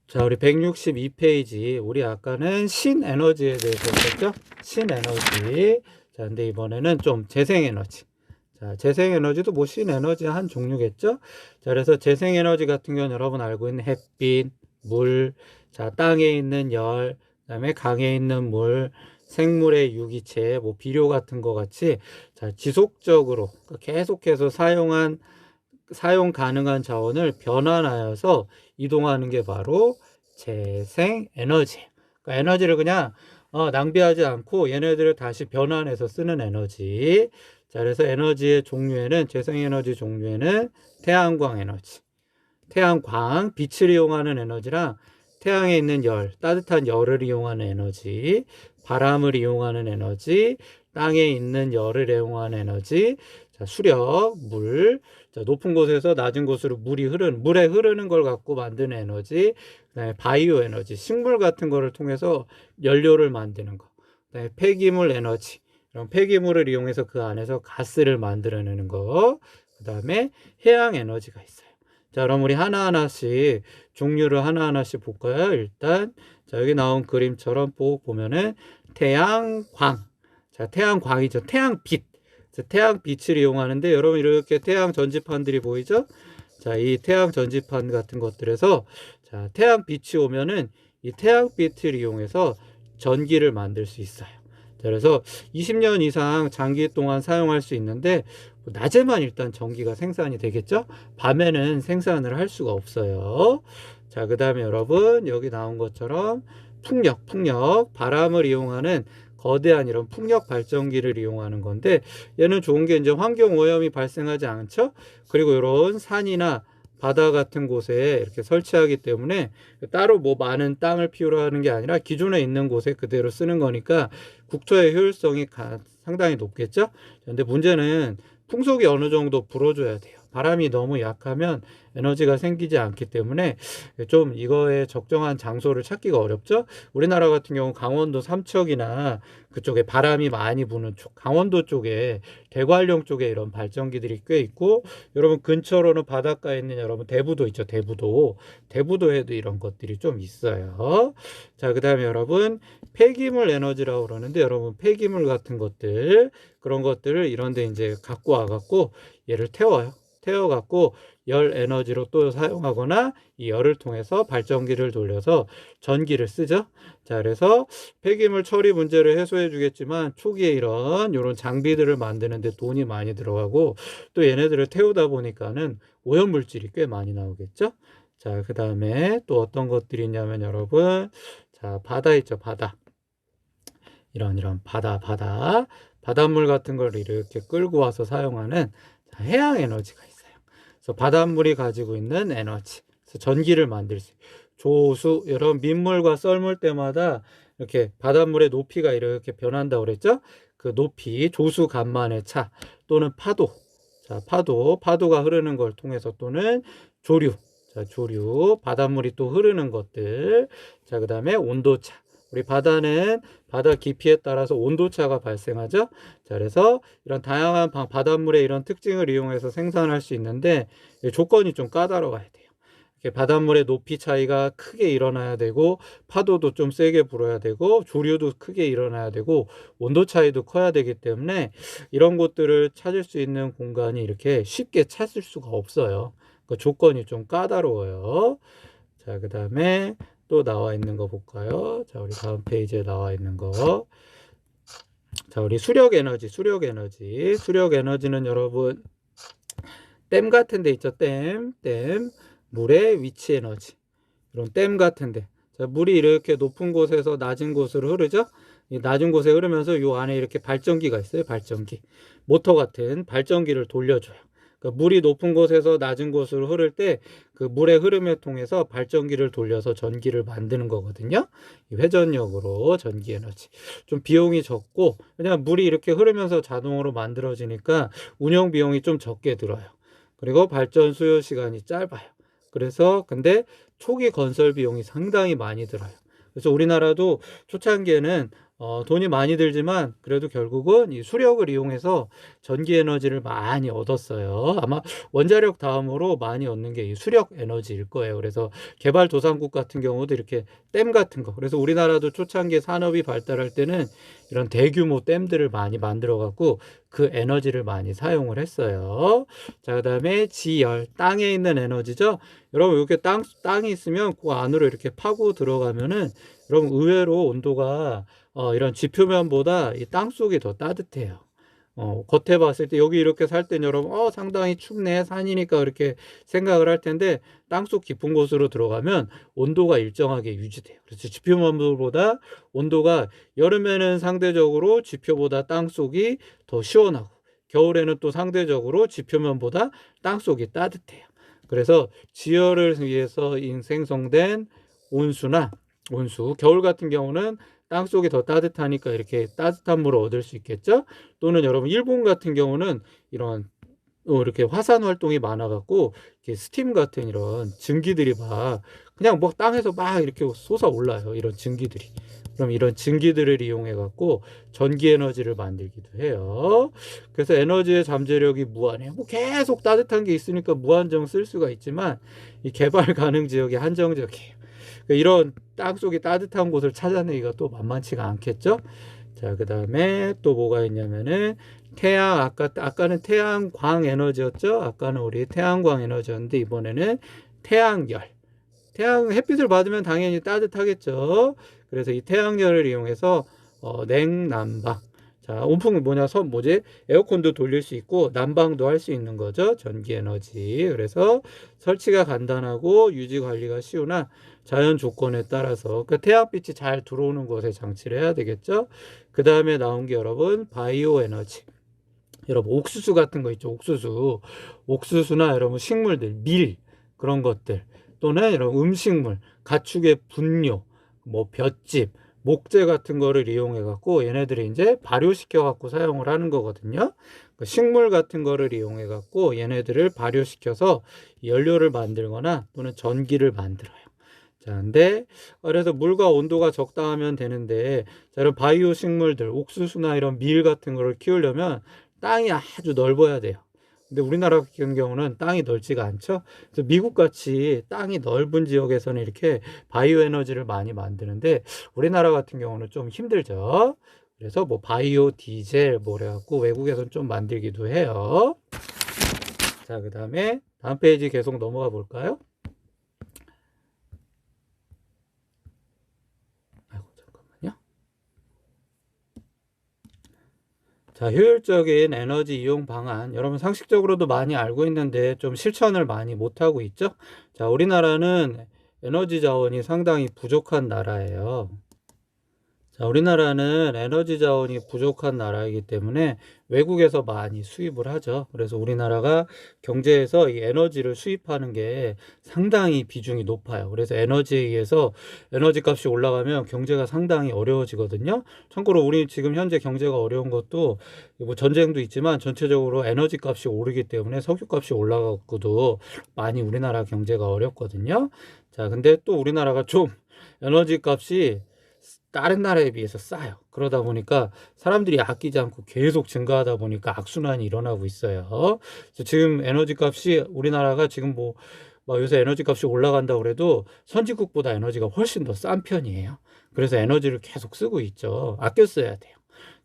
자, 우리 162페이지. 우리 아까는 신에너지에 대해서 했었죠? 신에너지. 자, 근데 이번에는 좀 재생에너지. 자, 재생에너지도 뭐 신에너지의 한 종류겠죠? 자, 그래서 재생에너지 같은 경우는 여러분 알고 있는 햇빛, 물, 자, 땅에 있는 열, 그다음에 강에 있는 물, 생물의 유기체, 뭐 비료 같은 거 같이 자, 지속적으로 계속해서 사용 가능한 자원을 변환하여서 이동하는 게 바로 재생에너지. 그러니까 에너지를 그냥 낭비하지 않고 얘네들을 다시 변환해서 쓰는 에너지. 자, 그래서 에너지의 종류에는 재생에너지 종류에는 태양광 에너지, 태양광, 빛을 이용하는 에너지랑 태양에 있는 열, 따뜻한 열을 이용하는 에너지, 바람을 이용하는 에너지, 땅에 있는 열을 이용하는 에너지, 자, 수력, 물, 자, 높은 곳에서 낮은 곳으로 물에 흐르는 걸 갖고 만드는 에너지, 그다음에 바이오 에너지, 식물 같은 거를 통해서 연료를 만드는 거, 그다음에 폐기물 에너지, 이런 폐기물을 이용해서 그 안에서 가스를 만들어내는 거, 그다음에 해양 에너지가 있어요. 자, 그럼 우리 하나하나씩 종류를 하나하나씩 볼까요? 일단 자, 여기 나온 그림처럼 꼭 보면은 태양광, 자, 태양광이죠. 태양빛. 자, 태양빛을 이용하는데 여러분 이렇게 태양 전지판들이 보이죠? 자, 이 태양 전지판 같은 것들에서 자, 태양빛이 오면은 이 태양빛을 이용해서 전기를 만들 수 있어요. 자, 그래서 20년 이상 장기 동안 사용할 수 있는데 낮에만 일단 전기가 생산이 되겠죠? 밤에는 생산을 할 수가 없어요. 자, 그 다음에 여러분 여기 나온 것처럼 풍력, 바람을 이용하는 거대한 이런 풍력 발전기를 이용하는 건데 얘는 좋은 게 이제 환경 오염이 발생하지 않죠? 그리고 이런 산이나 바다 같은 곳에 이렇게 설치하기 때문에 따로 뭐 많은 땅을 필요로 하는 게 아니라 기존에 있는 곳에 그대로 쓰는 거니까 국토의 효율성이 상당히 높겠죠? 근데 문제는 풍속이 어느 정도 불어줘야 돼요. 바람이 너무 약하면 에너지가 생기지 않기 때문에 좀 이거에 적정한 장소를 찾기가 어렵죠. 우리나라 같은 경우 강원도 삼척이나 그쪽에 바람이 많이 부는 쪽, 강원도 쪽에 대관령 쪽에 이런 발전기들이 꽤 있고, 여러분 근처로는 바닷가에 있는 여러분 대부도 있죠. 대부도에도 이런 것들이 좀 있어요. 자, 그 다음에 여러분 폐기물 에너지라고 그러는데 여러분 폐기물 같은 것들, 그런 것들을 이런데 이제 갖고 와갖고 얘를 태워갖고 열 에너지로 또 사용하거나 이 열을 통해서 발전기를 돌려서 전기를 쓰죠. 자, 그래서 폐기물 처리 문제를 해소해 주겠지만 초기에 이런 장비들을 만드는데 돈이 많이 들어가고 또 얘네들을 태우다 보니까는 오염물질이 꽤 많이 나오겠죠. 자, 그 다음에 또 어떤 것들이 있냐면 여러분, 자, 바다 있죠. 바다. 이런 바닷물 같은 걸 이렇게 끌고 와서 사용하는 해양 에너지가 있어요. 그래서 바닷물이 가지고 있는 에너지, 그래서 전기를 만들 수 있어요. 조수, 여러분 민물과 썰물 때마다 이렇게 바닷물의 높이가 이렇게 변한다고 그랬죠? 그 높이, 조수 간만의 차 또는 파도, 자, 파도가 흐르는 걸 통해서 또는 조류, 자, 조류, 바닷물이 또 흐르는 것들, 자, 그 다음에 온도차. 우리 바다는 바다 깊이에 따라서 온도차가 발생하죠. 자, 그래서 이런 다양한 바닷물의 이런 특징을 이용해서 생산할 수 있는데 조건이 좀 까다로워야 돼요. 이렇게 바닷물의 높이 차이가 크게 일어나야 되고 파도도 좀 세게 불어야 되고 조류도 크게 일어나야 되고 온도 차이도 커야 되기 때문에 이런 곳들을 찾을 수 있는 공간이 이렇게 쉽게 찾을 수가 없어요. 그 조건이 좀 까다로워요. 자, 그 다음에 또 나와 있는 거 볼까요? 자, 우리 다음 페이지에 나와 있는 거. 자, 우리 수력 에너지는 여러분 댐 같은 데 있죠. 댐. 물의 위치 에너지. 이런 댐 같은 데. 자, 물이 이렇게 높은 곳에서 낮은 곳으로 흐르죠. 이 낮은 곳에 흐르면서 요 안에 이렇게 발전기가 있어요. 발전기. 모터 같은 발전기를 돌려줘요. 그러니까 물이 높은 곳에서 낮은 곳으로 흐를 때 그 물의 흐름을 통해서 발전기를 돌려서 전기를 만드는 거거든요. 회전력으로 전기 에너지. 좀 비용이 적고, 왜냐면 물이 이렇게 흐르면서 자동으로 만들어지니까 운영 비용이 좀 적게 들어요. 그리고 발전 수요 시간이 짧아요. 그래서 근데 초기 건설 비용이 상당히 많이 들어요. 그래서 우리나라도 초창기에는 돈이 많이 들지만 그래도 결국은 이 수력을 이용해서 전기 에너지를 많이 얻었어요. 아마 원자력 다음으로 많이 얻는 게 이 수력 에너지일 거예요. 그래서 개발도상국 같은 경우도 이렇게 댐 같은 거. 그래서 우리나라도 초창기 산업이 발달할 때는 이런 대규모 댐들을 많이 만들어 갖고 그 에너지를 많이 사용을 했어요. 자, 그다음에 지열, 땅에 있는 에너지죠. 여러분 이렇게 땅이 있으면 그 안으로 이렇게 파고 들어가면은 여러분 의외로 온도가 이런 지표면보다 이 땅 속이 더 따뜻해요. 겉에 봤을 때 여기 이렇게 살 땐 여러분 상당히 춥네 산이니까 그렇게 생각을 할 텐데 땅속 깊은 곳으로 들어가면 온도가 일정하게 유지돼요. 그래서 지표면보다 온도가 여름에는 상대적으로 지표보다 땅속이 더 시원하고 겨울에는 또 상대적으로 지표면보다 땅속이 따뜻해요. 그래서 지열을 위해서 생성된 온수, 겨울 같은 경우는 땅속이 더 따뜻하니까 이렇게 따뜻한 물을 얻을 수 있겠죠. 또는 여러분 일본 같은 경우는 이런 이렇게 화산 활동이 많아갖고 스팀 같은 이런 증기들이 막 그냥 뭐 땅에서 막 이렇게 솟아 올라요. 이런 증기들이. 그럼 이런 증기들을 이용해 갖고 전기 에너지를 만들기도 해요. 그래서 에너지의 잠재력이 무한해요. 뭐 계속 따뜻한 게 있으니까 무한정 쓸 수가 있지만 이 개발 가능 지역이 한정적이에요. 이런 땅속이 따뜻한 곳을 찾아내기가 또 만만치가 않겠죠. 자, 그 다음에 또 뭐가 있냐면은 태양, 아까는 태양광 에너지였죠. 아까는 우리 태양광 에너지였는데 이번에는 태양열. 햇빛을 받으면 당연히 따뜻하겠죠. 그래서 이 태양열을 이용해서 냉난방. 자, 온풍이 에어컨도 돌릴 수 있고 난방도 할 수 있는 거죠. 전기 에너지. 그래서 설치가 간단하고 유지 관리가 쉬우나 자연 조건에 따라서 그 태양빛이 잘 들어오는 곳에 장치를 해야 되겠죠. 그 다음에 나온 게 여러분 바이오 에너지. 여러분 옥수수 같은 거 있죠. 옥수수나 여러분 식물들, 밀 그런 것들 또는 이런 음식물, 가축의 분뇨, 뭐 볏짚, 목재 같은 거를 이용해 갖고 얘네들이 이제 발효시켜 갖고 사용을 하는 거거든요. 식물 같은 거를 이용해 갖고 얘네들을 발효시켜서 연료를 만들거나 또는 전기를 만들어요. 자, 근데 그래서 물과 온도가 적당하면 되는데 자, 이런 바이오 식물들, 옥수수나 이런 밀 같은 거를 키우려면 땅이 아주 넓어야 돼요. 근데 우리나라 같은 경우는 땅이 넓지가 않죠. 그래서 미국같이 땅이 넓은 지역에서는 이렇게 바이오 에너지를 많이 만드는데 우리나라 같은 경우는 좀 힘들죠. 그래서 뭐 바이오 디젤 그래갖고 외국에서는 좀 만들기도 해요. 자, 그 다음에 다음 페이지 계속 넘어가 볼까요? 자, 효율적인 에너지 이용 방안. 여러분 상식적으로도 많이 알고 있는데 좀 실천을 많이 못하고 있죠? 자, 우리나라는 에너지 자원이 상당히 부족한 나라예요. 자, 우리나라는 에너지 자원이 부족한 나라이기 때문에 외국에서 많이 수입을 하죠. 그래서 우리나라가 경제에서 이 에너지를 수입하는 게 상당히 비중이 높아요. 그래서 에너지에 의해서 에너지 값이 올라가면 경제가 상당히 어려워지거든요. 참고로 우리 지금 현재 경제가 어려운 것도 뭐 전쟁도 있지만 전체적으로 에너지 값이 오르기 때문에 석유 값이 올라가고도 많이 우리나라 경제가 어렵거든요. 자, 근데 또 우리나라가 좀 에너지 값이 다른 나라에 비해서 싸요. 그러다 보니까 사람들이 아끼지 않고 계속 증가하다 보니까 악순환이 일어나고 있어요. 그래서 지금 에너지 값이 우리나라가 지금 뭐 요새 에너지 값이 올라간다고 그래도 선진국보다 에너지가 훨씬 더 싼 편이에요. 그래서 에너지를 계속 쓰고 있죠. 아껴 써야 돼요.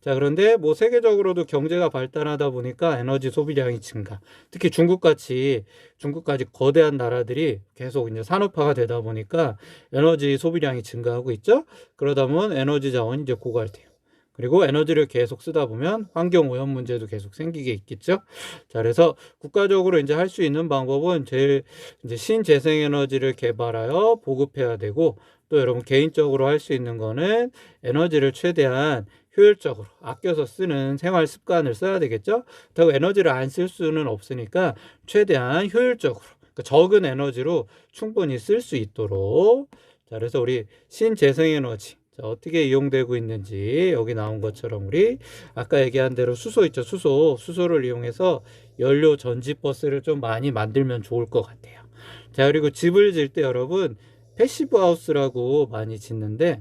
자, 그런데 뭐 세계적으로도 경제가 발달하다 보니까 에너지 소비량이 증가. 특히 중국까지 거대한 나라들이 계속 이제 산업화가 되다 보니까 에너지 소비량이 증가하고 있죠. 그러다 보면 에너지 자원이 이제 고갈돼요. 그리고 에너지를 계속 쓰다 보면 환경 오염 문제도 계속 생기게 있겠죠. 자, 그래서 국가적으로 이제 할 수 있는 방법은 제일 이제 신재생 에너지를 개발하여 보급해야 되고 또 여러분 개인적으로 할 수 있는 거는 에너지를 최대한 효율적으로 아껴서 쓰는 생활 습관을 써야 되겠죠. 그렇다고 에너지를 안 쓸 수는 없으니까 최대한 효율적으로 그러니까 적은 에너지로 충분히 쓸 수 있도록 자, 그래서 우리 신재생에너지 자, 어떻게 이용되고 있는지 여기 나온 것처럼 우리 아까 얘기한 대로 수소 있죠. 수소를 이용해서 연료 전지 버스를 좀 많이 만들면 좋을 것 같아요. 자, 그리고 집을 질 때 여러분 패시브 하우스라고 많이 짓는데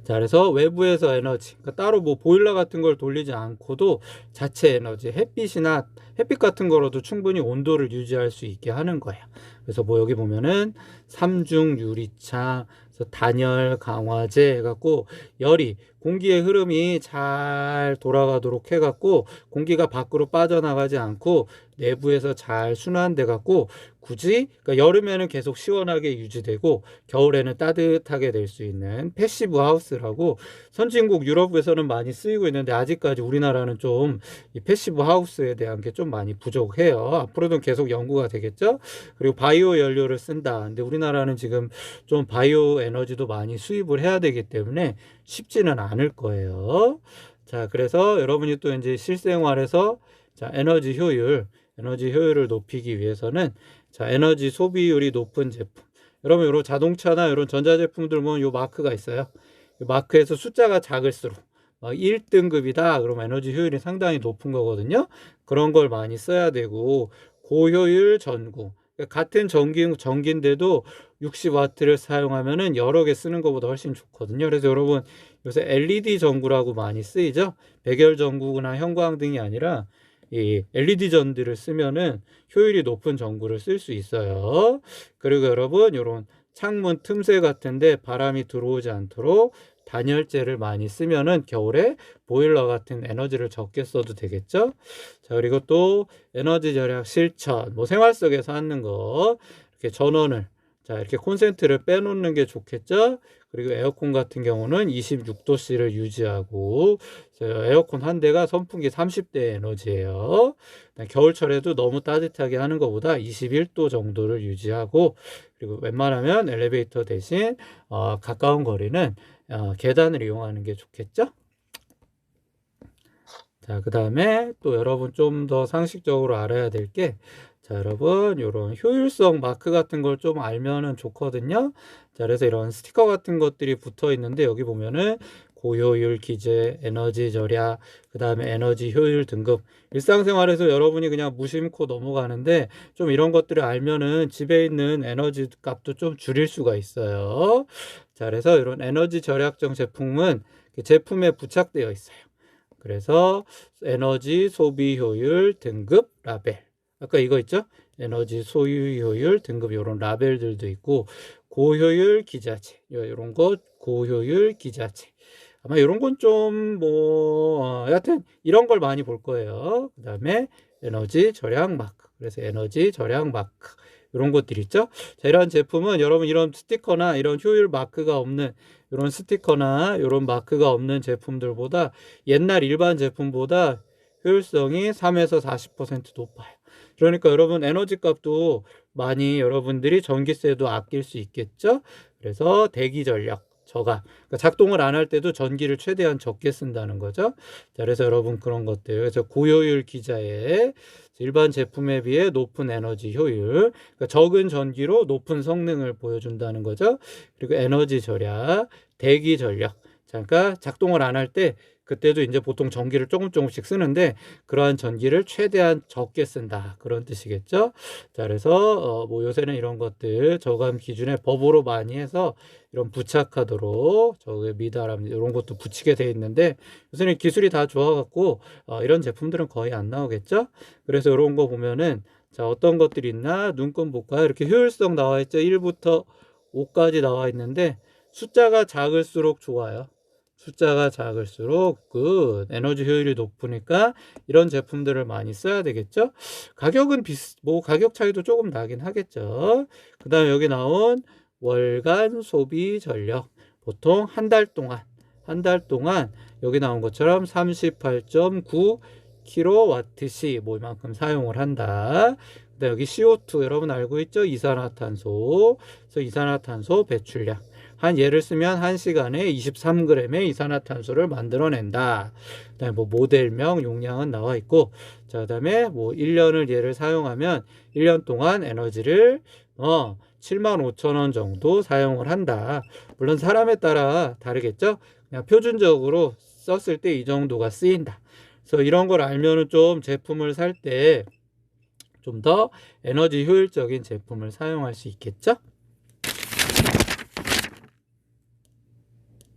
자, 그래서 외부에서 에너지, 그러니까 따로 뭐 보일러 같은 걸 돌리지 않고도 자체 에너지, 햇빛이나 햇빛 같은 거로도 충분히 온도를 유지할 수 있게 하는 거예요. 그래서 뭐 여기 보면은 삼중 유리창, 그래서 단열 강화제 해갖고 열이 공기의 흐름이 잘 돌아가도록 해갖고 공기가 밖으로 빠져나가지 않고 내부에서 잘 순환돼 갖고 굳이 그러니까 여름에는 계속 시원하게 유지되고 겨울에는 따뜻하게 될 수 있는 패시브 하우스라고 선진국 유럽에서는 많이 쓰이고 있는데 아직까지 우리나라는 좀 이 패시브 하우스에 대한 게 좀 많이 부족해요. 앞으로도 계속 연구가 되겠죠. 그리고 바이오 연료를 쓴다. 근데 우리나라는 지금 좀 바이오 에너지도 많이 수입을 해야 되기 때문에 쉽지는 않을 거예요. 자, 그래서 여러분이 또 이제 실생활에서 자, 에너지 효율을 높이기 위해서는 자, 에너지 소비율이 높은 제품. 여러분, 이런 자동차나 이런 전자제품들 보면 요 마크가 있어요. 이 마크에서 숫자가 작을수록 1등급이다. 그러면 에너지 효율이 상당히 높은 거거든요. 그런 걸 많이 써야 되고, 고효율 전구. 그러니까 같은 전기인데도 60W를 사용하면은 여러 개 쓰는 것보다 훨씬 좋거든요. 그래서 여러분, 요새 LED 전구라고 많이 쓰이죠? 백열 전구나 형광등이 아니라 이 LED 전들을 쓰면은 효율이 높은 전구를 쓸 수 있어요. 그리고 여러분, 이런 창문 틈새 같은데 바람이 들어오지 않도록 단열재를 많이 쓰면은 겨울에 보일러 같은 에너지를 적게 써도 되겠죠. 자, 그리고 또 에너지 절약 실천, 뭐 생활 속에서 하는 거, 이렇게 전원을 자, 이렇게 콘센트를 빼놓는 게 좋겠죠. 그리고 에어컨 같은 경우는 26도씨를 유지하고, 에어컨 한 대가 선풍기 30대 에너지예요. 겨울철에도 너무 따뜻하게 하는 것보다 21도 정도를 유지하고, 그리고 웬만하면 엘리베이터 대신 가까운 거리는 계단을 이용하는 게 좋겠죠. 자, 그 다음에 또 여러분 좀 더 상식적으로 알아야 될 게, 자, 여러분, 이런 효율성 마크 같은 걸 좀 알면은 좋거든요. 자, 그래서 이런 스티커 같은 것들이 붙어 있는데, 여기 보면은 고효율 기재, 에너지 절약, 그 다음에 에너지 효율 등급. 일상생활에서 여러분이 그냥 무심코 넘어가는데, 좀 이런 것들을 알면은 집에 있는 에너지 값도 좀 줄일 수가 있어요. 자, 그래서 이런 에너지 절약형 제품은 제품에 부착되어 있어요. 그래서 에너지 소비 효율 등급 라벨. 아까 이거 있죠? 에너지 소유 효율 등급 이런 라벨들도 있고 고효율 기자재 이런 거 고효율 기자재 아마 이런 건 좀 뭐 여하튼 이런 걸 많이 볼 거예요. 그 다음에 에너지 절약 마크. 그래서 에너지 절약 마크 이런 것들 있죠. 자, 이런 제품은 여러분 이런 스티커나 이런 효율 마크가 없는 이런 스티커나 이런 마크가 없는 제품들보다 옛날 일반 제품보다 효율성이 3에서 40% 높아요. 그러니까 여러분 에너지 값도 많이 여러분들이 전기세도 아낄 수 있겠죠. 그래서 대기 전력 저감, 그러니까 작동을 안 할 때도 전기를 최대한 적게 쓴다는 거죠. 자, 그래서 여러분 그런 것들, 그래서 고효율 기자에 일반 제품에 비해 높은 에너지 효율, 그러니까 적은 전기로 높은 성능을 보여준다는 거죠. 그리고 에너지 절약, 대기 전력. 자, 그러니까 작동을 안 할 때 그때도 이제 보통 전기를 조금씩 쓰는데 그러한 전기를 최대한 적게 쓴다 그런 뜻이겠죠. 자, 그래서 뭐 요새는 이런 것들 저감 기준에 법으로 많이 해서 이런 부착하도록 저기 미달함 이런 것도 붙이게 돼 있는데 요새는 기술이 다 좋아갖고 이런 제품들은 거의 안 나오겠죠. 그래서 이런 거 보면은 자, 어떤 것들이 있나 눈금 볼까요? 이렇게 효율성 나와 있죠. 1부터 5까지 나와 있는데 숫자가 작을수록 좋아요. 숫자가 작을수록 그 에너지 효율이 높으니까 이런 제품들을 많이 써야 되겠죠. 가격은 뭐 가격 차이도 조금 나긴 하겠죠. 그 다음에 여기 나온 월간 소비 전력 보통 한 달 동안 여기 나온 것처럼 38.9 kWh 뭐 이만큼 사용을 한다. 그다음 여기 CO2 여러분 알고 있죠? 이산화탄소. 그래서 이산화탄소 배출량. 한 예를 쓰면 1시간에 23g의 이산화탄소를 만들어낸다. 그다음에 뭐 모델명 용량은 나와 있고, 자, 그다음에 뭐 1년을 예를 사용하면 1년 동안 에너지를 75,000원 정도 사용을 한다. 물론 사람에 따라 다르겠죠? 그냥 표준적으로 썼을 때 이 정도가 쓰인다. 그래서 이런 걸 알면은 좀 제품을 살 때 좀 더 에너지 효율적인 제품을 사용할 수 있겠죠?